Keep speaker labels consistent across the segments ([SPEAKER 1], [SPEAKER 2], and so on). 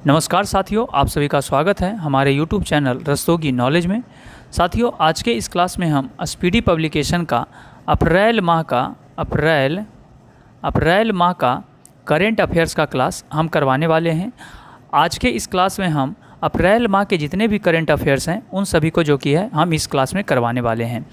[SPEAKER 1] नमस्कार साथियों, आप सभी का स्वागत है हमारे YouTube चैनल रस्तोगी नॉलेज में। साथियों, आज के इस क्लास में हम स्पीडी पब्लिकेशन का अप्रैल माह का करेंट अफेयर्स का क्लास हम करवाने वाले हैं। आज के इस क्लास में हम अप्रैल माह के जितने भी करेंट अफेयर्स हैं उन सभी को जो कि है हम इस क्लास में करवाने वाले हैं।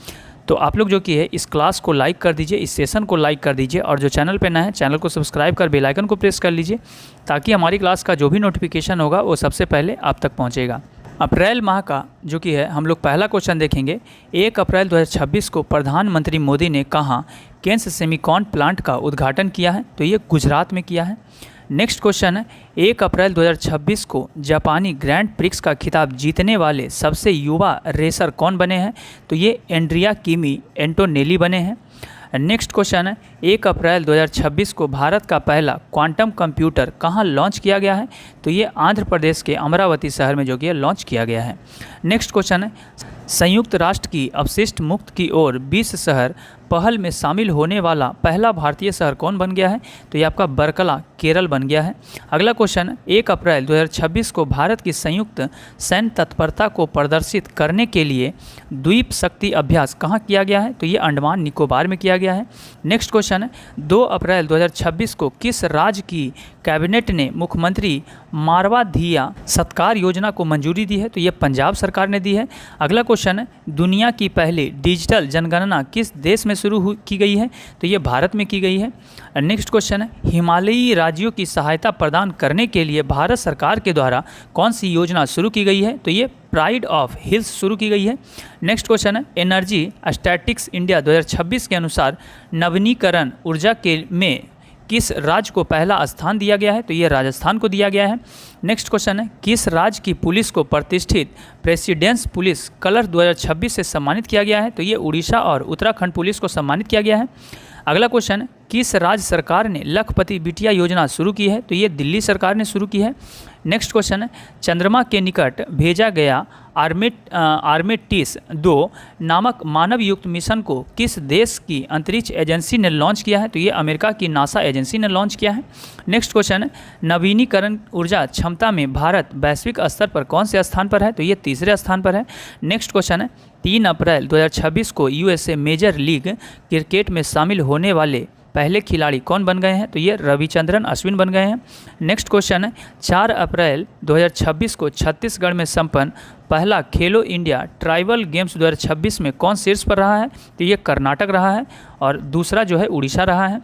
[SPEAKER 1] तो आप लोग जो कि है इस क्लास को लाइक कर दीजिए, इस सेशन को लाइक कर दीजिए और जो चैनल पे नए हैं चैनल को सब्सक्राइब कर बेल आइकन को प्रेस कर लीजिए ताकि हमारी क्लास का जो भी नोटिफिकेशन होगा वो सबसे पहले आप तक पहुंचेगा। अप्रैल माह का जो कि है हम लोग पहला क्वेश्चन देखेंगे। 1 अप्रैल 2026 को प्रधानमंत्री मोदी ने कहाँ केन्स सेमीकॉन प्लांट का उद्घाटन किया है? तो ये गुजरात में किया है। नेक्स्ट क्वेश्चन है, 1 अप्रैल 2026 को जापानी ग्रैंड प्रिक्स का खिताब जीतने वाले सबसे युवा रेसर कौन बने हैं? तो ये एंड्रिया किमी एंटोनेली बने हैं। नेक्स्ट क्वेश्चन है, 1 अप्रैल 2026 को भारत का पहला क्वांटम कंप्यूटर कहाँ लॉन्च किया गया है? तो ये आंध्र प्रदेश के अमरावती शहर में जो कि लॉन्च किया गया है। नेक्स्ट क्वेश्चन है, संयुक्त राष्ट्र की अपशिष्ट मुक्त की ओर 20 शहर पहल में शामिल होने वाला पहला भारतीय शहर कौन बन गया है? तो ये आपका बरकला केरल बन गया है। अगला क्वेश्चन, 1 अप्रैल 2026 को भारत की संयुक्त सैन्य तत्परता को प्रदर्शित करने के लिए द्वीप शक्ति अभ्यास कहाँ किया गया है? तो ये अंडमान निकोबार में किया गया है। नेक्स्ट क्वेश्चन है, 2 अप्रैल 2026 को किस राज्य की कैबिनेट ने मुख्यमंत्री मारवाधिया सत्कार योजना को मंजूरी दी है? तो ये पंजाब सरकार ने दी है। अगला क्वेश्चन है, दुनिया की पहली डिजिटल जनगणना किस देश में शुरू की गई है? तो ये भारत में की गई है। नेक्स्ट क्वेश्चन है, हिमालयी राज्यों की सहायता प्रदान करने के लिए भारत सरकार के द्वारा कौन सी योजना शुरू की गई है? तो ये प्राइड ऑफ हिल्स शुरू की गई है। नेक्स्ट क्वेश्चन है, एनर्जी स्टैटिक्स इंडिया 2026 के अनुसार नवीनीकरण ऊर्जा के में किस राज्य को पहला स्थान दिया गया है? तो ये राजस्थान को दिया गया है। नेक्स्ट क्वेश्चन है, किस राज्य की पुलिस को प्रतिष्ठित प्रेसिडेंस पुलिस कलर 2026 से सम्मानित किया गया है? तो ये उड़ीसा और उत्तराखंड पुलिस को सम्मानित किया गया है। अगला क्वेश्चन, किस राज्य सरकार ने लखपति बिटिया योजना शुरू की है? तो ये दिल्ली सरकार ने शुरू की है। नेक्स्ट क्वेश्चन है, चंद्रमा के निकट भेजा गया आर्मेटिस 2 नामक मानव युक्त मिशन को किस देश की अंतरिक्ष एजेंसी ने लॉन्च किया है? तो ये अमेरिका की नासा एजेंसी ने लॉन्च किया है। नेक्स्ट क्वेश्चन है, नवीनीकरण ऊर्जा क्षमता में भारत वैश्विक स्तर पर कौन से स्थान पर है? तो ये तीसरे स्थान पर है। नेक्स्ट क्वेश्चन है, 3 अप्रैल 2026 को यूएसए मेजर लीग क्रिकेट में शामिल होने वाले पहले खिलाड़ी कौन बन गए हैं? तो ये रविचंद्रन अश्विन बन गए हैं। नेक्स्ट क्वेश्चन है, 4 अप्रैल 2026 को छत्तीसगढ़ में संपन्न पहला खेलो इंडिया ट्राइबल गेम्स 2026 में कौन शीर्ष पर रहा है? तो ये कर्नाटक रहा है और दूसरा जो है उड़ीसा रहा है।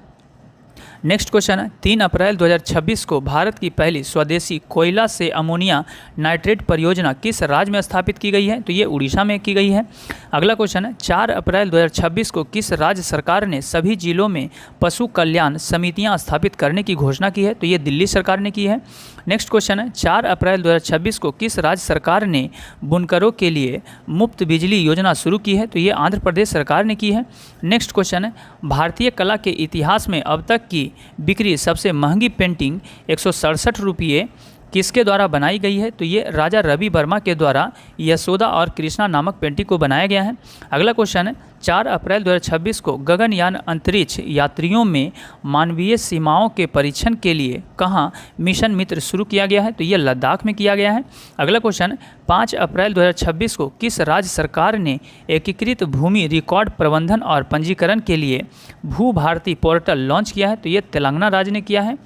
[SPEAKER 1] नेक्स्ट क्वेश्चन है, 3 अप्रैल 2026 को भारत की पहली स्वदेशी कोयला से अमोनिया नाइट्रेट परियोजना किस राज्य में स्थापित की गई है? तो ये उड़ीसा में की गई है। अगला क्वेश्चन है, 4 अप्रैल 2026 को किस राज्य सरकार ने सभी जिलों में पशु कल्याण समितियां स्थापित करने की घोषणा की है? तो ये दिल्ली सरकार ने की है। नेक्स्ट क्वेश्चन है, 4 अप्रैल 2026 को किस राज्य सरकार ने बुनकरों के लिए मुफ्त बिजली योजना शुरू की है? तो ये आंध्र प्रदेश सरकार ने की है। नेक्स्ट क्वेश्चन है, भारतीय कला के इतिहास में अब तक की बिक्री सबसे महंगी पेंटिंग 167 रुपये किसके द्वारा बनाई गई है? तो ये राजा रवि वर्मा के द्वारा यशोदा और कृष्णा नामक पेंटिंग को बनाया गया है। अगला क्वेश्चन है, 4 अप्रैल 2026 को गगनयान अंतरिक्ष यात्रियों में मानवीय सीमाओं के परीक्षण के लिए कहाँ मिशन मित्र शुरू किया गया है? तो ये लद्दाख में किया गया है। अगला क्वेश्चन, 5 अप्रैल 2026 को किस राज्य सरकार ने एकीकृत भूमि रिकॉर्ड प्रबंधन और पंजीकरण के लिए भू भारती पोर्टल लॉन्च किया है? तो ये तेलंगाना राज्य ने किया है।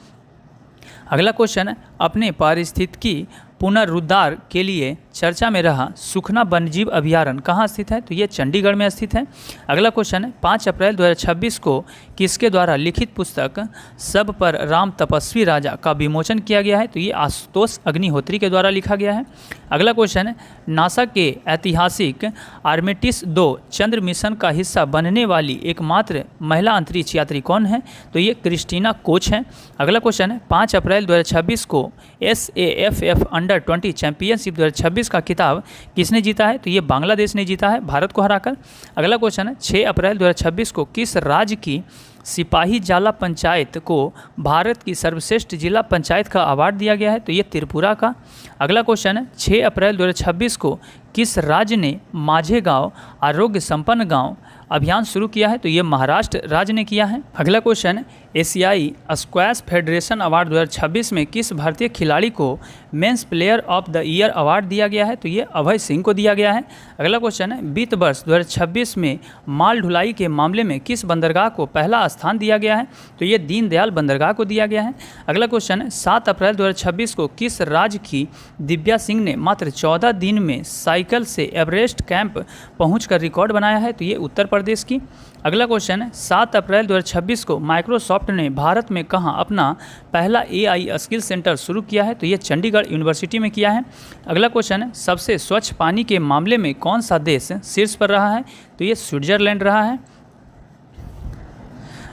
[SPEAKER 1] अगला क्वेश्चन है, अपने पारिस्थितिकी पुनरुद्धार के लिए चर्चा में रहा सुखना वन्यजीव अभयारण्य कहाँ स्थित है? तो ये चंडीगढ़ में स्थित है। अगला क्वेश्चन है, 5 अप्रैल 2026 को किसके द्वारा लिखित पुस्तक सब पर राम तपस्वी राजा का विमोचन किया गया है? तो ये आशुतोष अग्निहोत्री के द्वारा लिखा गया है। अगला क्वेश्चन है, नासा के ऐतिहासिक आर्मेटिस 2 चंद्र मिशन का हिस्सा बनने वाली एकमात्र महिला अंतरिक्ष यात्री कौन है? तो ये क्रिस्टीना कोच हैं। अगला क्वेश्चन है, 5 अप्रैल 2026 को SAFF अंडर-20 चैंपियनशिप 2026 का खिताब किसने जीता है? तो ये बांग्लादेश ने जीता है भारत को हराकर। अगला क्वेश्चन है, 6 अप्रैल 2026 को किस राज्य की सिपाही जाला पंचायत को भारत की सर्वश्रेष्ठ जिला पंचायत का अवार्ड दिया गया है? तो ये त्रिपुरा का। अगला क्वेश्चन है, 6 अप्रैल 2026 को किस राज्य ने माझे गांव आरोग्य संपन्न गांव अभियान शुरू किया है? तो ये महाराष्ट्र राज्य ने किया है। अगला क्वेश्चन, एशियाई स्क्वैश फेडरेशन अवार्ड 2026 में किस भारतीय खिलाड़ी को men's player of the year award दिया गया है? तो ये अभय सिंह को दिया गया है। अगला क्वेश्चन है, वित्त वर्ष 2026 में माल ढुलाई के मामले में किस बंदरगाह को पहला स्थान दिया गया है? तो ये दीनदयाल बंदरगाह को दिया गया है। अगला क्वेश्चन है, 7 अप्रैल 2026 को किस राज्य की दिव्या सिंह ने मात्र 14 दिन में साइकिल से एवरेस्ट कैंप पहुंचकर रिकॉर्ड बनाया है? तो ये उत्तर प्रदेश की। अगला क्वेश्चन है, 7 अप्रैल 2026 को माइक्रोसॉफ्ट ने भारत में कहाँ अपना पहला AI स्किल सेंटर शुरू किया है? तो ये चंडीगढ़ यूनिवर्सिटी में किया है। अगला क्वेश्चन है, सबसे स्वच्छ पानी के मामले में कौन सा देश शीर्ष पर रहा है? तो ये स्विट्जरलैंड रहा है।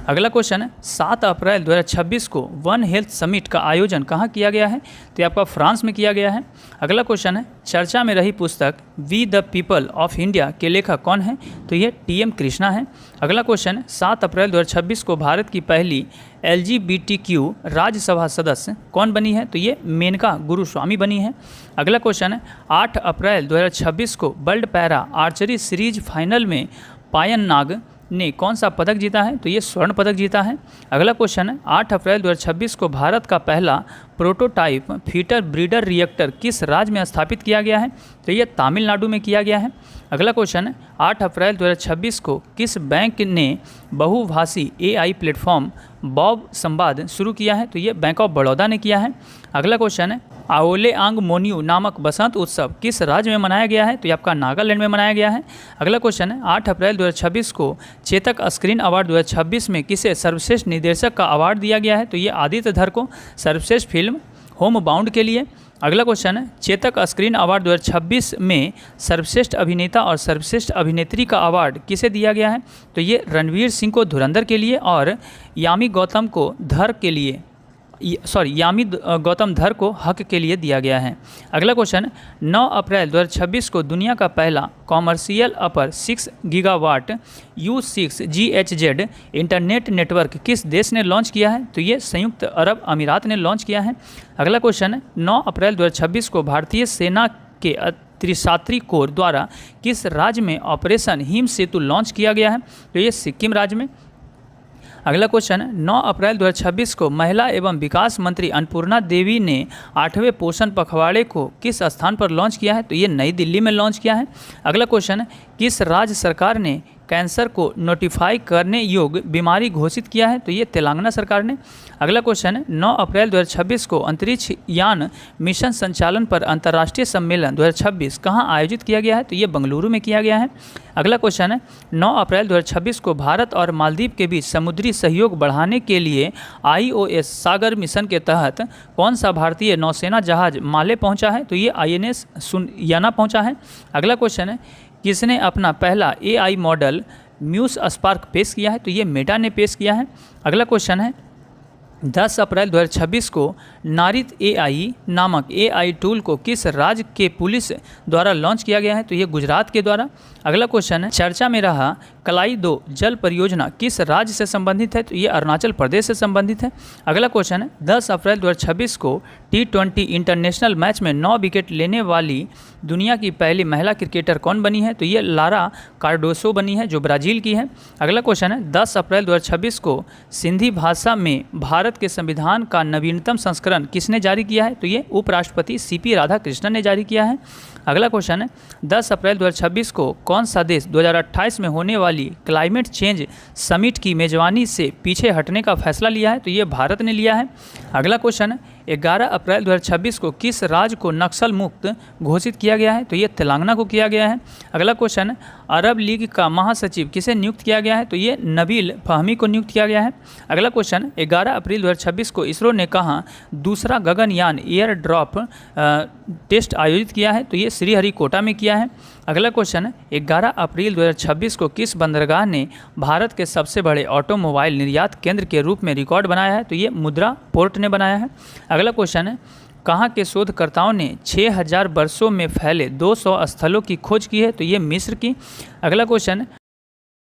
[SPEAKER 1] अगला क्वेश्चन है, 7 अप्रैल 2026 को वन हेल्थ समिट का आयोजन कहाँ किया गया है? तो ये आपका फ्रांस में किया गया है। अगला क्वेश्चन है, चर्चा में रही पुस्तक we the people of India के लेखक कौन है? तो ये TM कृष्णा है। अगला क्वेश्चन है, 7 अप्रैल 2026 को भारत की पहली LGBTQ राज्यसभा सदस्य कौन बनी है? तो ये मेनका गुरुस्वामी बनी है। अगला क्वेश्चन है, 8 अप्रैल 2026 को world para archery series final में पायन नाग ने कौन सा पदक जीता है? तो ये स्वर्ण पदक जीता है। अगला क्वेश्चन है, 8 अप्रैल 2026 को भारत का पहला प्रोटोटाइप फीटर ब्रीडर रिएक्टर किस राज्य में स्थापित किया गया है? तो ये तमिलनाडु में किया गया है। अगला क्वेश्चन है, 8 अप्रैल 2026 को किस बैंक ने बहुभाषी AI प्लेटफॉर्म बॉब संवाद शुरू किया है? तो ये बैंक ऑफ बड़ौदा ने किया है। अगला क्वेश्चन है, आओले आंग मोन्यू नामक बसंत उत्सव किस राज्य में मनाया गया है? तो ये आपका नागालैंड में मनाया गया है। अगला क्वेश्चन है, 8 अप्रैल 2026 को चेतक स्क्रीन अवार्ड 2026 में किसे सर्वश्रेष्ठ निर्देशक का अवार्ड दिया गया है? तो ये आदित्य धर को सर्वश्रेष्ठ फिल्म होम बाउंड के लिए। अगला क्वेश्चन है, चेतक स्क्रीन अवार्ड 2026 में सर्वश्रेष्ठ अभिनेता और सर्वश्रेष्ठ अभिनेत्री का अवार्ड किसे दिया गया है? तो ये रणवीर सिंह को धुरंधर के लिए और यामी गौतम धर को हक के लिए दिया गया है। अगला क्वेश्चन, 9 अप्रैल 2026 को दुनिया का पहला कॉमर्शियल अपर 6 गीगावाट U6GHZ इंटरनेट नेटवर्क किस देश ने लॉन्च किया है? तो ये संयुक्त अरब अमीरात ने लॉन्च किया है। अगला क्वेश्चन है, 9 अप्रैल 2026 को भारतीय सेना के त्रिशात्री कोर द्वारा किस राज्य में ऑपरेशन हिम सेतु लॉन्च किया गया है? तो ये सिक्किम राज्य में। अगला क्वेश्चन है, 9 अप्रैल 2026 को महिला एवं विकास मंत्री अन्नपूर्णा देवी ने 8वें पोषण पखवाड़े को किस स्थान पर लॉन्च किया है? तो ये नई दिल्ली में लॉन्च किया है। अगला क्वेश्चन है, किस राज्य सरकार ने कैंसर को नोटिफाई करने योग्य बीमारी घोषित किया है? तो ये तेलंगाना सरकार ने। अगला क्वेश्चन है, 9 अप्रैल 2026 को अंतरिक्ष यान मिशन संचालन पर अंतर्राष्ट्रीय सम्मेलन 2026 कहाँ आयोजित किया गया है? तो ये बेंगलुरु में किया गया है। अगला क्वेश्चन है, 9 अप्रैल 2026 को भारत और मालदीव के बीच समुद्री सहयोग बढ़ाने के लिए IOS सागर मिशन के तहत कौन सा भारतीय नौसेना जहाज माले पहुँचा है? तो ये INS सुनयाना पहुँचा है। अगला क्वेश्चन है, किसने अपना पहला AI मॉडल म्यूस स्पार्क पेश किया है? तो ये मेटा ने पेश किया है। अगला क्वेश्चन है, 10 अप्रैल 2026 को नारित AI नामक AI टूल को किस राज्य के पुलिस द्वारा लॉन्च किया गया है? तो ये गुजरात के द्वारा। अगला क्वेश्चन है, चर्चा में रहा कलाई 2 जल परियोजना किस राज्य से संबंधित है? तो ये अरुणाचल प्रदेश से संबंधित है। अगला क्वेश्चन है, 10 अप्रैल 2026 को T20 इंटरनेशनल मैच में 9 विकेट लेने वाली दुनिया की पहली महिला क्रिकेटर कौन बनी है? तो ये लारा कार्डोसो बनी है जो ब्राज़ील की है। अगला क्वेश्चन है, 10 अप्रैल 2026 को सिंधी भाषा में भारत के संविधान का नवीनतम संस्करण किसने जारी किया है? तो ये उपराष्ट्रपति CP राधाकृष्णन ने जारी किया है। अगला क्वेश्चन है, 10 अप्रैल 2026 को कौन सा देश 2028 में होने वाली क्लाइमेट चेंज समिट की मेजबानी से पीछे हटने का फैसला लिया है? तो ये भारत ने लिया है। अगला क्वेश्चन है, 11 अप्रैल 2026 को किस राज्य को नक्सल मुक्त घोषित किया गया है? तो ये तेलंगाना को किया गया है। अगला क्वेश्चन है, अरब लीग का महासचिव किसे नियुक्त किया गया है? तो ये नबील फहमी को नियुक्त किया गया है। अगला क्वेश्चन, 11 अप्रैल 2026 को इसरो ने कहाँ दूसरा गगनयान एयर ड्रॉप टेस्ट आयोजित किया है? तो ये श्रीहरिकोटा में किया है। अगला क्वेश्चन है, 11 अप्रैल 2026 को किस बंदरगाह ने भारत के सबसे बड़े ऑटोमोबाइल निर्यात केंद्र के रूप में रिकॉर्ड बनाया है? तो ये मुद्रा पोर्ट ने बनाया है। अगला क्वेश्चन है, कहाँ के शोधकर्ताओं ने 6000 वर्षों में फैले 200 स्थलों की खोज की है? तो ये मिस्र की। अगला क्वेश्चन है,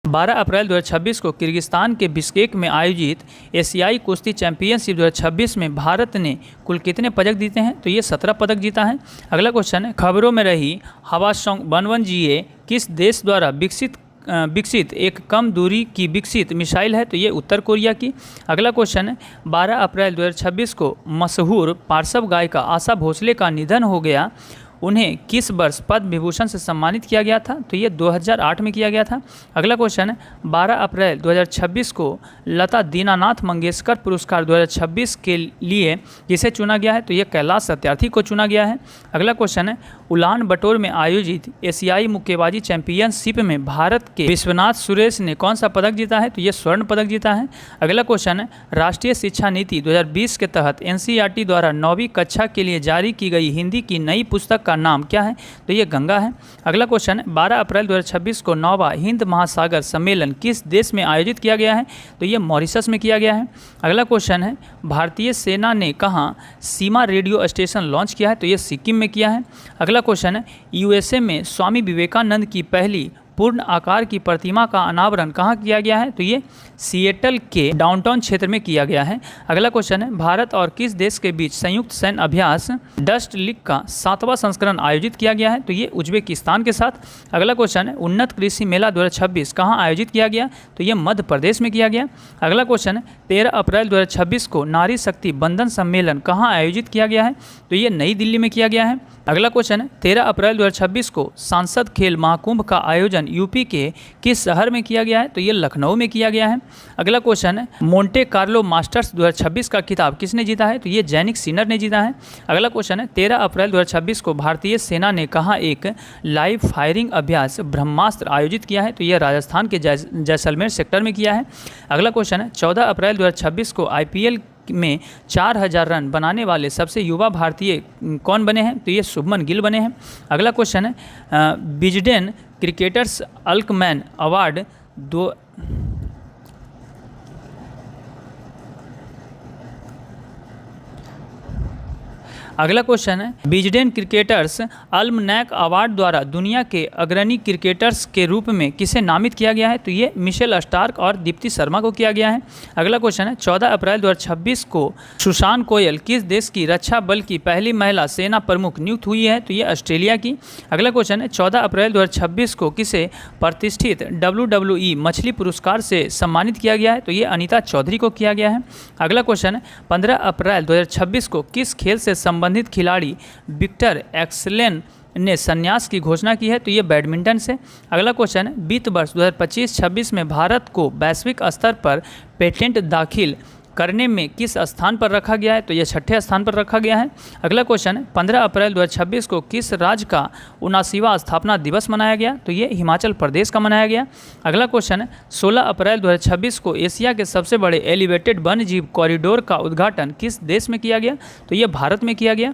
[SPEAKER 1] 12 अप्रैल 2026 को किर्गिस्तान के बिश्केक में आयोजित एशियाई कुश्ती चैंपियनशिप 2026 में भारत ने कुल कितने पदक जीते हैं? तो ये 17 पदक जीता है। अगला क्वेश्चन है, खबरों में रही हवासोंग 11GA किस देश द्वारा विकसित विकसित एक कम दूरी की विकसित मिसाइल है? तो ये उत्तर कोरिया की। अगला क्वेश्चन है 12 अप्रैल 2026 को मशहूर पार्श्व गायिका आशा भोसले का निधन हो गया, उन्हें किस वर्ष पद्म विभूषण से सम्मानित किया गया था? तो ये 2008 में किया गया था। अगला क्वेश्चन है 12 अप्रैल 2026 को लता दीनानाथ मंगेशकर पुरस्कार 2026 के लिए किसे चुना गया है? तो ये कैलाश सत्यार्थी को चुना गया है। अगला क्वेश्चन है उलान बटोर में आयोजित एशियाई मुक्केबाजी चैंपियनशिप में भारत के विश्वनाथ सुरेश ने कौन सा पदक जीता है? तो ये स्वर्ण पदक जीता है। अगला क्वेश्चन है राष्ट्रीय शिक्षा नीति 2020 के तहत एनसीईआरटी द्वारा 9वीं कक्षा के लिए जारी की गई हिंदी की नई पुस्तक का नाम क्या है? तो ये गंगा है। अगला क्वेश्चन है 12 अप्रैल 2026 को 9वां हिंद महासागर सम्मेलन किस देश में आयोजित किया गया है? तो ये मॉरिशस में किया गया है। अगला क्वेश्चन है भारतीय सेना ने कहाँ सीमा रेडियो स्टेशन लॉन्च किया है? तो ये सिक्किम में किया है। अगला क्वेश्चन है यूएसए में स्वामी विवेकानंद की पहली पूर्ण आकार की प्रतिमा का अनावरण कहाँ किया गया है? तो ये सिएटल के डाउनटाउन क्षेत्र में किया गया है। अगला क्वेश्चन है भारत और किस देश के बीच संयुक्त सैन्य अभ्यास डस्ट लीग का 7वां संस्करण आयोजित किया गया है? तो ये उज्बेकिस्तान के साथ। अगला क्वेश्चन है उन्नत कृषि मेला 2026 कहाँ आयोजित किया गया? तो ये मध्य प्रदेश में किया गया। अगला क्वेश्चन है 13 अप्रैल 2026 को नारी शक्ति बंधन सम्मेलन कहाँ आयोजित किया गया है? तो ये नई दिल्ली में किया गया है। अगला क्वेश्चन है 13 अप्रैल 2026 को सांसद खेल महाकुंभ का आयोजन यूपी के किस शहर में किया गया है? तो ये लखनऊ में किया गया है। अगला क्वेश्चन है मोंटे कार्लो मास्टर्स 2026 का खिताब किसने जीता है? तो ये जैनिक सिनर ने जीता है। अगला क्वेश्चन है 13 अप्रैल 2026 को भारतीय सेना ने कहाँ एक लाइव फायरिंग अभ्यास ब्रह्मास्त्र आयोजित किया है? तो ये राजस्थान के जैसलमेर सेक्टर में किया है। अगला क्वेश्चन है 14 अप्रैल 2026 को IPL में 4000 रन बनाने वाले सबसे युवा भारतीय कौन बने हैं? तो ये शुभमन गिल बने हैं। अगला क्वेश्चन है विजडेन क्रिकेटर्स अल्कमैन अवार्ड अगला क्वेश्चन है विजडेन क्रिकेटर्स अल्मनैक अवार्ड द्वारा दुनिया के अग्रणी क्रिकेटर्स के रूप में किसे नामित किया गया है? तो ये मिशेल स्टार्क और दीप्ति शर्मा को किया गया है। अगला क्वेश्चन है 14 अप्रैल 2026 को सुशांत कोयल किस देश की रक्षा बल की पहली महिला सेना प्रमुख नियुक्त हुई है? तो ये ऑस्ट्रेलिया की। अगला क्वेश्चन है 14 अप्रैल 2026 को किसे प्रतिष्ठित WWE मछली पुरस्कार से सम्मानित किया गया है? तो ये अनीता चौधरी को किया गया है। अगला क्वेश्चन है 15 अप्रैल 2026 को किस खेल से संबंधित खिलाड़ी विक्टर एक्सलेन ने संन्यास की घोषणा की है? तो ये बैडमिंटन से। अगला क्वेश्चन है वित्त वर्ष 2025-26 में भारत को वैश्विक स्तर पर पेटेंट दाखिल करने में किस स्थान पर रखा गया है? तो ये 6ठे स्थान पर रखा गया है। अगला क्वेश्चन है 15 अप्रैल 2026 को किस राज्य का 79वां स्थापना दिवस मनाया गया? तो ये हिमाचल प्रदेश का मनाया गया। अगला क्वेश्चन है 16 अप्रैल 2026 को एशिया के सबसे बड़े एलिवेटेड वन्यजीव कॉरिडोर का उद्घाटन किस देश में किया गया? तो ये भारत में किया गया।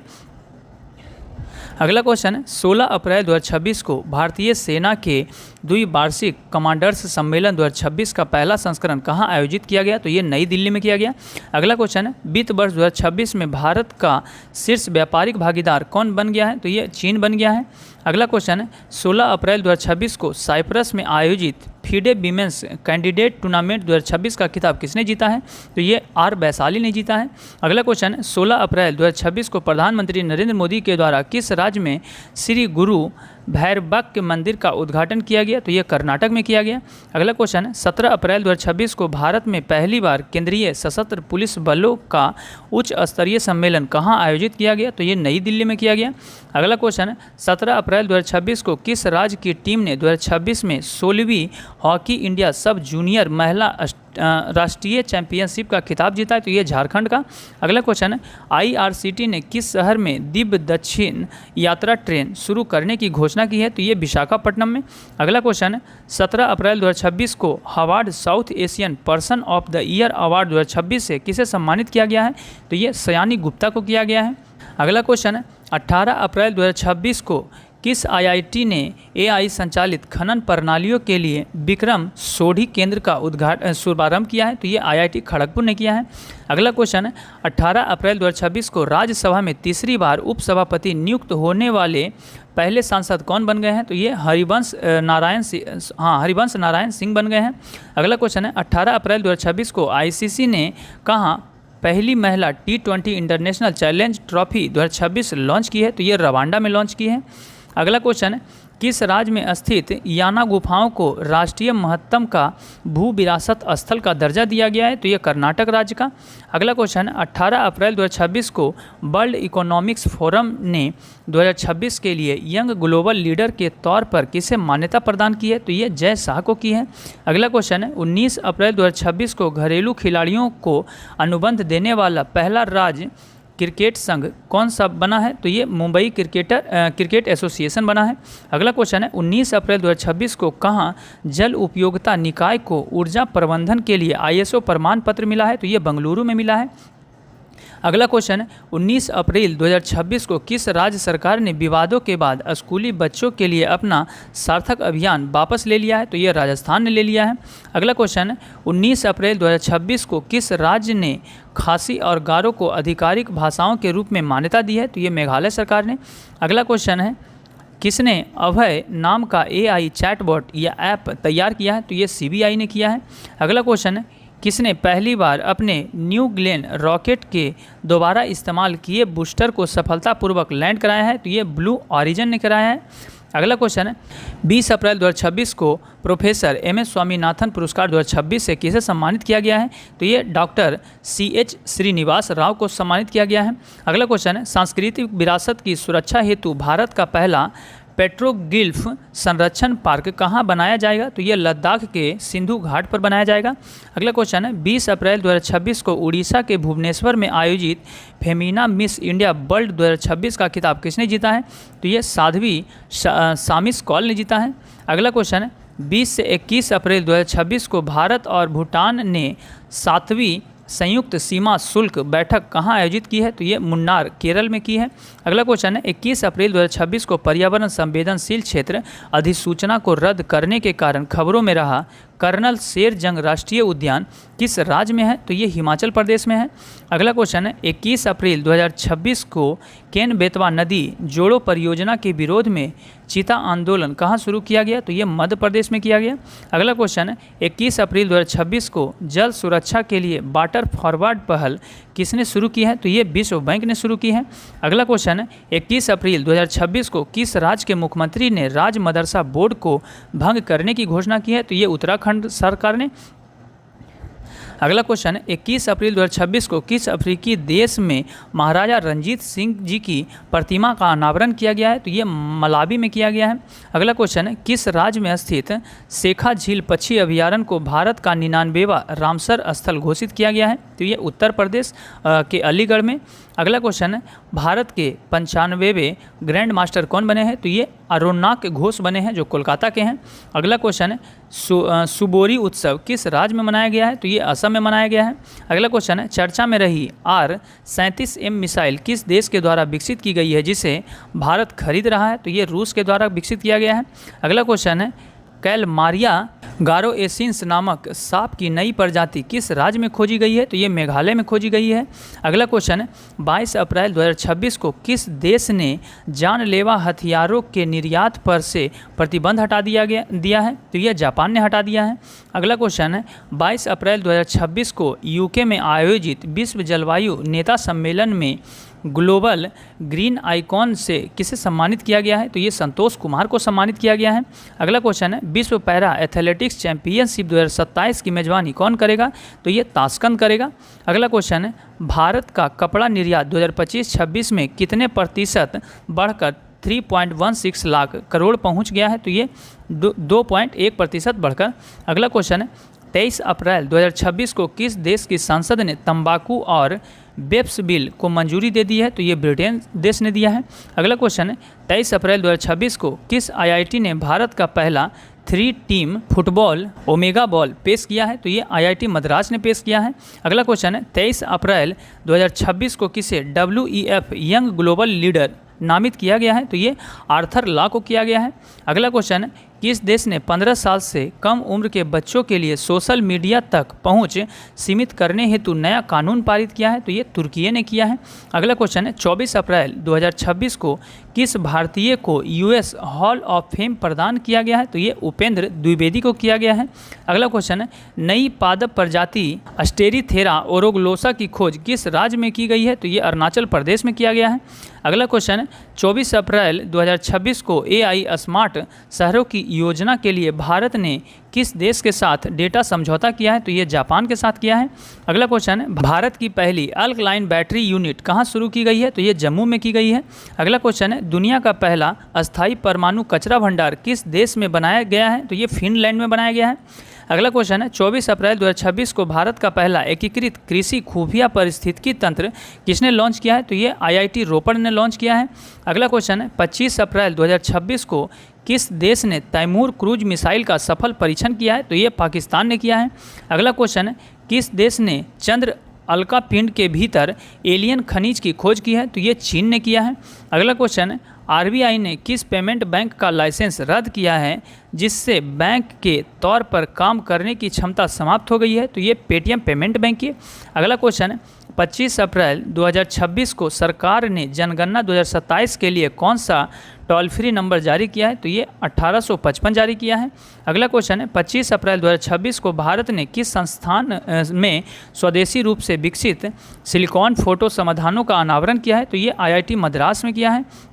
[SPEAKER 1] अगला क्वेश्चन है 16 अप्रैल 2026 को भारतीय सेना के द्विवार्षिक कमांडर्स सम्मेलन 2026 का पहला संस्करण कहाँ आयोजित किया गया? तो ये नई दिल्ली में किया गया। अगला क्वेश्चन है वित्त वर्ष 2026 में भारत का शीर्ष व्यापारिक भागीदार कौन बन गया है? तो ये चीन बन गया है। अगला क्वेश्चन है 16 अप्रैल 2026 को साइप्रस में आयोजित फीडे विमेंस कैंडिडेट टूर्नामेंट 2026 का खिताब किसने जीता है? तो ये आर वैशाली ने जीता है। अगला क्वेश्चन है 16 अप्रैल 2026 को प्रधानमंत्री नरेंद्र मोदी के द्वारा किस राज्य में श्री गुरु भैरवक के मंदिर का उद्घाटन किया गया? तो ये कर्नाटक में किया गया। अगला क्वेश्चन है 17 अप्रैल 2026 को भारत में पहली बार केंद्रीय सशस्त्र पुलिस बलों का उच्च स्तरीय सम्मेलन कहाँ आयोजित किया गया? तो ये नई दिल्ली में किया गया। अगला क्वेश्चन है 17 अप्रैल 2026 को किस राज्य की टीम ने 2026 में 16वीं हॉकी इंडिया सब जूनियर महिला राष्ट्रीय चैंपियनशिप का खिताब जीता है? तो ये झारखंड का। अगला क्वेश्चन है IRCT ने किस शहर में दिव्य दक्षिण यात्रा ट्रेन शुरू करने की घोषणा की है? तो ये विशाखापट्टनम में। अगला क्वेश्चन है 17 अप्रैल 2026 को Harvard south Asian person of the year award 2026 से किसे सम्मानित किया गया है? तो ये सयानी गुप्ता को किया गया है। अगला क्वेश्चन है 18 अप्रैल 2026 को किस IIT ने AI संचालित खनन प्रणालियों के लिए विक्रम सोढ़ी केंद्र का शुभारंभ किया है? तो ये IIT खड़गपुर ने किया है। अगला क्वेश्चन है 18 अप्रैल 2026 को राज्यसभा में तीसरी बार उपसभापति नियुक्त होने वाले पहले सांसद कौन बन गए हैं? तो ये हरिवंश नारायण सिंह बन गए हैं। अगला क्वेश्चन है 18 अप्रैल 2026 को ICC ने कहाँ पहली महिला T20 international challenge trophy 2026 launch की है? तो ये रवांडा में लॉन्च की है। अगला क्वेश्चन है किस राज्य में स्थित याना गुफाओं को राष्ट्रीय महत्व का भू विरासत स्थल का दर्जा दिया गया है? तो ये कर्नाटक राज्य का। अगला क्वेश्चन, 18 अप्रैल 2026 को वर्ल्ड इकोनॉमिक्स फोरम ने 2026 के लिए यंग ग्लोबल लीडर के तौर पर किसे मान्यता प्रदान की है? तो ये जय शाह को की है। अगला क्वेश्चन है, 19 अप्रैल 2026 को घरेलू खिलाड़ियों को अनुबंध देने वाला पहला राज्य क्रिकेट संघ कौन सा बना है? तो ये मुंबई क्रिकेट एसोसिएशन बना है। अगला क्वेश्चन है, 19 अप्रैल 2026 को कहाँ जल उपयोगिता निकाय को ऊर्जा प्रबंधन के लिए ISO प्रमाण पत्र मिला है? तो ये बेंगलुरु में मिला है। अगला क्वेश्चन है, 19 अप्रैल 2026 को किस राज्य सरकार ने विवादों के बाद स्कूली बच्चों के लिए अपना सार्थक अभियान वापस ले लिया है? तो ये राजस्थान ने ले लिया है। अगला क्वेश्चन है, 19 अप्रैल 2026 को किस राज्य ने खासी और गारो को आधिकारिक भाषाओं के रूप में मान्यता दी है? तो ये मेघालय सरकार ने। अगला क्वेश्चन है, किसने अभय नाम का AI चैटबॉट या ऐप तैयार किया है? तो ये CBI ने किया है। अगला क्वेश्चन है, किसने पहली बार अपने न्यू ग्लेन रॉकेट के दोबारा इस्तेमाल किए बूस्टर को सफलतापूर्वक लैंड कराया है? तो ये ब्लू ऑरिजिन ने कराया है। अगला क्वेश्चन है, 20 अप्रैल 2026 को प्रोफेसर MS स्वामीनाथन पुरस्कार 2026 से किसे सम्मानित किया गया है? तो ये डॉक्टर CH श्रीनिवास राव को सम्मानित किया गया है। अगला क्वेश्चन है, सांस्कृतिक विरासत की सुरक्षा हेतु भारत का पहला पेट्रोग्लिफ संरक्षण पार्क कहाँ बनाया जाएगा? तो ये लद्दाख के सिंधु घाट पर बनाया जाएगा। अगला क्वेश्चन है, 20 अप्रैल 2026 को उड़ीसा के भुवनेश्वर में आयोजित फेमिना मिस इंडिया वर्ल्ड 2026 का खिताब किसने जीता है? तो ये साध्वी सामिस कौल ने जीता है। अगला क्वेश्चन है, 20 से 21 अप्रैल 2026 को भारत और भूटान ने 7वीं संयुक्त सीमा शुल्क बैठक कहाँ आयोजित की है? तो ये मुन्नार केरल में की है। अगला क्वेश्चन है, 21 अप्रैल 2026 को पर्यावरण संवेदनशील क्षेत्र अधिसूचना को रद्द करने के कारण खबरों में रहा कर्नल शेर जंग राष्ट्रीय उद्यान किस राज्य में है? तो ये हिमाचल प्रदेश में है। अगला क्वेश्चन है, 21 अप्रैल 2026 को केन बेतवा नदी जोड़ो परियोजना के विरोध में चीता आंदोलन कहाँ शुरू किया गया? तो ये मध्य प्रदेश में किया गया। अगला क्वेश्चन है, 21 अप्रैल 2026 को जल सुरक्षा के लिए वाटर फॉरवर्ड पहल किसने शुरू की है? तो ये विश्व बैंक ने शुरू की है। अगला क्वेश्चन है, 21 अप्रैल 2026 को किस राज्य के मुख्यमंत्री ने राज्य मदरसा बोर्ड को भंग करने की घोषणा की है? तो ये उत्तराखंड सरकार ने। अगला क्वेश्चन है, 21 अप्रैल 2026 को किस अफ्रीकी देश में महाराजा रंजीत सिंह जी की प्रतिमा का अनावरण किया गया है? तो ये मलावी में किया गया है। अगला क्वेश्चन है, किस राज्य में स्थित शेखा झील पक्षी अभयारण्य को भारत का 99वां रामसर स्थल घोषित किया गया है? तो ये उत्तर प्रदेश के अलीगढ़ में। अगला क्वेश्चन है, भारत के 95वें ग्रैंड मास्टर कौन बने हैं? तो ये अरुणाक घोष बने हैं जो कोलकाता के हैं। अगला क्वेश्चन है, सुबोरी उत्सव किस राज्य में मनाया गया है? तो ये असम में मनाया गया है। अगला क्वेश्चन है, चर्चा में रही R-37M मिसाइल किस देश के द्वारा विकसित की गई है जिसे भारत खरीद रहा है? तो ये रूस के द्वारा विकसित किया गया है। अगला क्वेश्चन है, कैलमारिया गारोएसिन्स नामक सांप की नई प्रजाति किस राज्य में खोजी गई है? तो ये मेघालय में खोजी गई है। अगला क्वेश्चन है, 22 अप्रैल 2026 को किस देश ने जानलेवा हथियारों के निर्यात पर से प्रतिबंध हटा दिया है? तो ये जापान ने हटा दिया है। अगला क्वेश्चन है, 22 अप्रैल 2026 को UK में आयोजित विश्व जलवायु नेता सम्मेलन में ग्लोबल ग्रीन आइकॉन से किसे सम्मानित किया गया है? तो ये संतोष कुमार को सम्मानित किया गया है। अगला क्वेश्चन है, विश्व पैरा एथलेटिक्स चैंपियनशिप 2027 की मेजबानी कौन करेगा? तो ये ताशकंद करेगा। अगला क्वेश्चन है, भारत का कपड़ा निर्यात 2025-26 में कितने प्रतिशत बढ़कर 3.16 लाख करोड़ पहुंच गया है? तो ये 2.1% बढ़कर। अगला क्वेश्चन है, 23 अप्रैल 2026 को किस देश की संसद ने तंबाकू और वेप्स बिल को मंजूरी दे दी है? तो ये ब्रिटेन देश ने दिया है। अगला क्वेश्चन है, 23 अप्रैल 2026 को किस IIT ने भारत का पहला 3 टीम फुटबॉल ओमेगा बॉल पेश किया है? तो ये IIT मद्रास ने पेश किया है। अगला क्वेश्चन है, 23 अप्रैल 2026 को किसे WEF यंग ग्लोबल लीडर नामित किया गया है? तो ये आर्थर लॉ को किया गया है। अगला क्वेश्चन है, किस देश ने 15 साल से कम उम्र के बच्चों के लिए सोशल मीडिया तक पहुंच सीमित करने हेतु नया कानून पारित किया है? तो ये तुर्की ने किया है। अगला क्वेश्चन है 24 अप्रैल 2026 को किस भारतीय को यूएस हॉल ऑफ फेम प्रदान किया गया है? तो ये उपेंद्र द्विवेदी को किया गया है। अगला क्वेश्चन है नई पादप प्रजाति अस्टेरीथेरा ओरोग्लोसा की खोज किस राज्य में की गई है? तो ये अरुणाचल प्रदेश में किया गया है। अगला क्वेश्चन है 24 अप्रैल 2026 को एआई स्मार्ट शहरों की योजना के लिए भारत ने किस देश के साथ डेटा समझौता किया है? तो ये जापान के साथ किया है। अगला क्वेश्चन है भारत की पहली अल्कलाइन बैटरी यूनिट कहाँ शुरू की गई है? तो ये जम्मू में की गई है। अगला क्वेश्चन है दुनिया का पहला अस्थायी परमाणु कचरा भंडार किस देश में बनाया गया है? तो ये फिनलैंड में बनाया गया है। अगला क्वेश्चन है 24 अप्रैल 2026 को भारत का पहला एकीकृत कृषि खुफिया पारिस्थितिकी तंत्र किसने लॉन्च किया है? तो ये आईआईटी रोपड़ ने लॉन्च किया है। अगला क्वेश्चन है 25 अप्रैल 2026 को किस देश ने तैमूर क्रूज मिसाइल का सफल परीक्षण किया है? तो ये पाकिस्तान ने किया है। अगला क्वेश्चन है किस देश ने चंद्र अलका पिंड के भीतर एलियन खनिज की खोज की है? तो ये चीन ने किया है। अगला क्वेश्चन है आरबीआई ने किस पेमेंट बैंक का लाइसेंस रद्द किया है जिससे बैंक के तौर पर काम करने की क्षमता समाप्त हो गई है? तो ये पेटीएम पेमेंट बैंक की। अगला क्वेश्चन है 25 अप्रैल 2026 को सरकार ने जनगणना 2027 के लिए कौन सा टोल फ्री नंबर जारी किया है? तो ये 1855 जारी किया है। अगला क्वेश्चन है 25 अप्रैल 2026 को भारत ने किस संस्थान में स्वदेशी रूप से विकसित सिलिकॉन फोटो समाधानों का अनावरण किया है? तो ये आईआईटी मद्रास में किया है।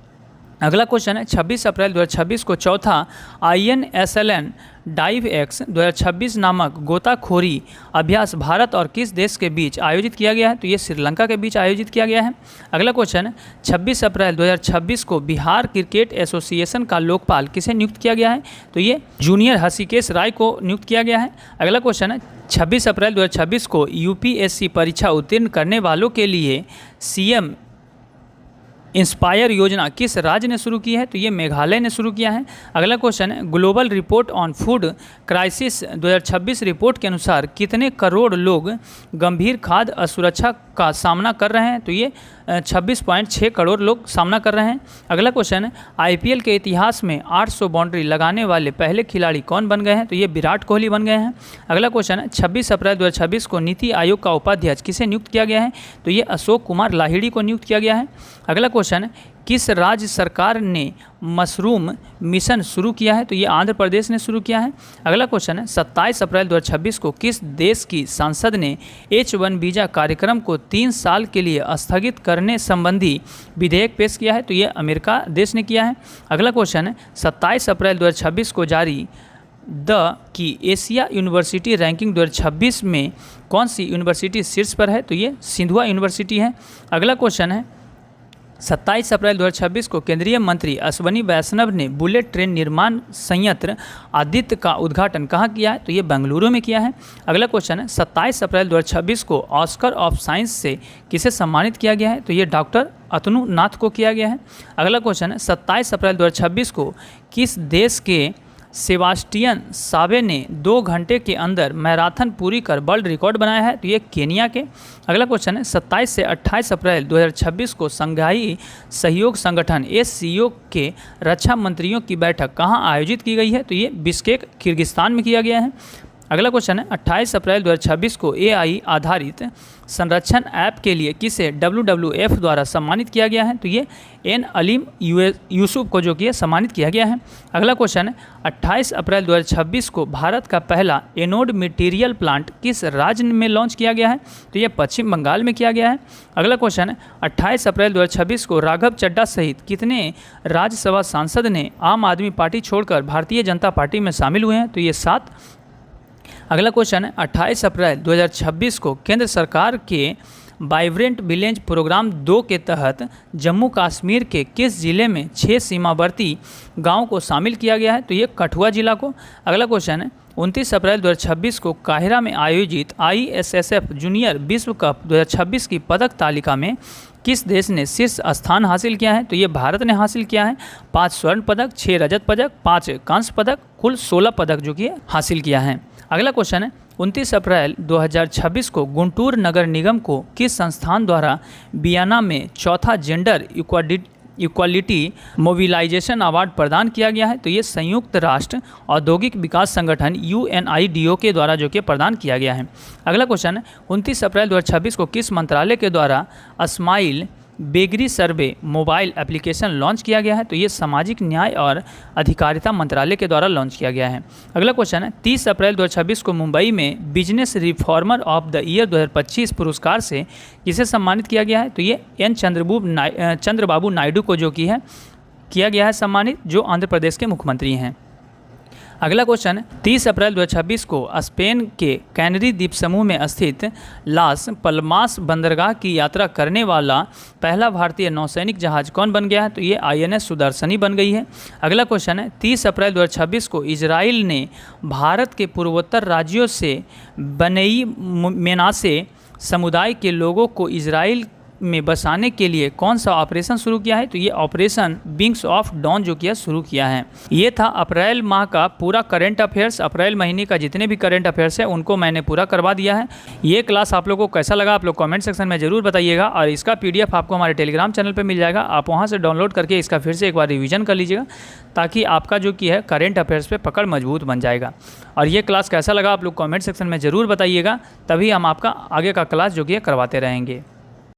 [SPEAKER 1] अगला क्वेश्चन है 26 अप्रैल 2026 को चौथा INSLN डाइव एक्स 2026 नामक गोताखोरी अभ्यास भारत और किस देश के बीच आयोजित किया गया है? तो ये श्रीलंका के बीच आयोजित किया गया है। अगला क्वेश्चन है 26 अप्रैल 2026 को बिहार क्रिकेट एसोसिएशन का लोकपाल किसे नियुक्त किया गया है? तो ये जूनियर हृषिकेश राय को नियुक्त किया गया है। अगला क्वेश्चन है 26 अप्रैल 2026 को यूपीएससी परीक्षा उत्तीर्ण करने वालों के लिए CM इंस्पायर योजना किस राज्य ने शुरू की है? तो ये मेघालय ने शुरू किया है। अगला क्वेश्चन है global report on food crisis 2026 report के अनुसार कितने करोड़ लोग गंभीर खाद्य असुरक्षा का सामना कर रहे हैं? तो ये 26.6 करोड़ लोग सामना कर रहे हैं। अगला क्वेश्चन है IPL के इतिहास में 800 बाउंड्री लगाने वाले पहले खिलाड़ी कौन बन गए हैं? तो ये विराट कोहली बन गए हैं। अगला क्वेश्चन है 26 अप्रैल 2026 को नीति आयोग का उपाध्यक्ष किसे नियुक्त किया गया है? तो ये अशोक कुमार लाहिड़ी को नियुक्त किया गया है। अगला क्वेश्चन है किस राज्य सरकार ने मशरूम मिशन शुरू किया है? तो ये आंध्र प्रदेश ने शुरू किया है। अगला क्वेश्चन है 27 अप्रैल 2026 को किस देश की संसद ने H1 वीज़ा कार्यक्रम को 3 साल के लिए स्थगित करने संबंधी विधेयक पेश किया है? तो ये अमेरिका देश ने किया है। अगला क्वेश्चन है 27 अप्रैल 2026 को जारी की एशिया यूनिवर्सिटी रैंकिंग 2026 में कौन सी यूनिवर्सिटी शीर्ष पर है? तो ये सिंधुआ यूनिवर्सिटी है। अगला क्वेश्चन है 27 अप्रैल 2026 को केंद्रीय मंत्री अश्वनी वैष्णव ने बुलेट ट्रेन निर्माण संयंत्र आदित्य का उद्घाटन कहाँ किया है? तो ये बेंगलुरु में किया है। अगला क्वेश्चन है 27 अप्रैल 2026 को ऑस्कर ऑफ साइंस से किसे सम्मानित किया गया है? तो ये डॉक्टर अतनु नाथ को किया गया है। अगला क्वेश्चन है 27 अप्रैल 2026 को किस देश के सेबास्टियन सावे ने 2 घंटे के अंदर मैराथन पूरी कर वर्ल्ड रिकॉर्ड बनाया है? तो ये केनिया के। अगला क्वेश्चन है 27 से 28 अप्रैल 2026 को संघाई सहयोग संगठन SCO के रक्षा मंत्रियों की बैठक कहाँ आयोजित की गई है? तो ये बिश्केक किर्गिस्तान में किया गया है। अगला क्वेश्चन है 28 अप्रैल 2026 को AI आधारित संरक्षण ऐप के लिए किसे WWF द्वारा सम्मानित किया गया है? तो ये N अलीम यूसुफ को जो कि सम्मानित किया गया है। अगला क्वेश्चन है 28 अप्रैल 2026 को भारत का पहला एनोड मटेरियल प्लांट किस राज्य में लॉन्च किया गया है? तो ये पश्चिम बंगाल में किया गया है। अगला क्वेश्चन है 28 अप्रैल 2026 को राघव चड्ढा सहित कितने राज्यसभा सांसद ने आम आदमी पार्टी छोड़कर भारतीय जनता पार्टी में शामिल हुए हैं? तो ये 7। अगला क्वेश्चन है 28 अप्रैल 2026 को केंद्र सरकार के वाइब्रेंट विलेज प्रोग्राम 2 के तहत जम्मू कश्मीर के किस जिले में 6 सीमावर्ती गांवों को शामिल किया गया है? तो ये कठुआ जिला को। अगला क्वेश्चन है 29 अप्रैल 2026 को काहिरा में आयोजित ISSF जूनियर विश्व कप 2026 की पदक तालिका में किस देश ने शीर्ष स्थान हासिल किया है? तो ये भारत ने हासिल किया है। 5 स्वर्ण पदक, 6 रजत पदक, 5 कांस्य पदक, कुल 16 पदक जो कि हासिल किया है। अगला क्वेश्चन है 29 अप्रैल 2026 को गुंटूर नगर निगम को किस संस्थान द्वारा वियना में चौथा जेंडर इक्वालिटी मोबिलाइजेशन अवार्ड प्रदान किया गया है। तो ये संयुक्त राष्ट्र औद्योगिक विकास संगठन UNIDO के द्वारा जो कि प्रदान किया गया है। अगला क्वेश्चन है 29 अप्रैल 2026 को किस मंत्रालय के द्वारा स्माइल बेगरी सर्वे मोबाइल एप्लीकेशन लॉन्च किया गया है? तो ये सामाजिक न्याय और अधिकारिता मंत्रालय के द्वारा लॉन्च किया गया है। अगला क्वेश्चन है 30 अप्रैल 2026 को मुंबई में business reformer of the year 2025 पुरस्कार से किसे सम्मानित किया गया है? तो ये एन चंद्रबाबू नायडू को जो किया गया है सम्मानित, जो आंध्र प्रदेश के मुख्यमंत्री हैं। अगला क्वेश्चन है 30 अप्रैल 2026 को स्पेन के कैनरी द्वीप समूह में स्थित लास पल्मास बंदरगाह की यात्रा करने वाला पहला भारतीय नौसैनिक जहाज कौन बन गया है? तो ये INS सुदर्शनी बन गई है। अगला क्वेश्चन है 30 अप्रैल 2026 को इजराइल ने भारत के पूर्वोत्तर राज्यों से बनेई मेनासे समुदाय के लोगों को इजराइल में बसाने के लिए कौन सा ऑपरेशन शुरू किया है? तो ये ऑपरेशन विंग्स ऑफ डॉन जो किया शुरू किया है। ये था अप्रैल माह का पूरा करंट अफेयर्स। अप्रैल महीने का जितने भी करंट अफेयर्स है उनको मैंने पूरा करवा दिया है। ये क्लास आप लोगों को कैसा लगा आप लोग कमेंट सेक्शन में ज़रूर बताइएगा, और इसका PDF आपको हमारे टेलीग्राम चैनल पर मिल जाएगा। आप वहाँ से डाउनलोड करके इसका फिर से एक बार रिविजन कर लीजिएगा, ताकि आपका जो कि है करंट अफेयर्स पे पकड़ मजबूत बन जाएगा। और ये क्लास कैसा लगा आप लोग कमेंट सेक्शन में ज़रूर बताइएगा, तभी हम आपका आगे का क्लास जो कि है करवाते रहेंगे।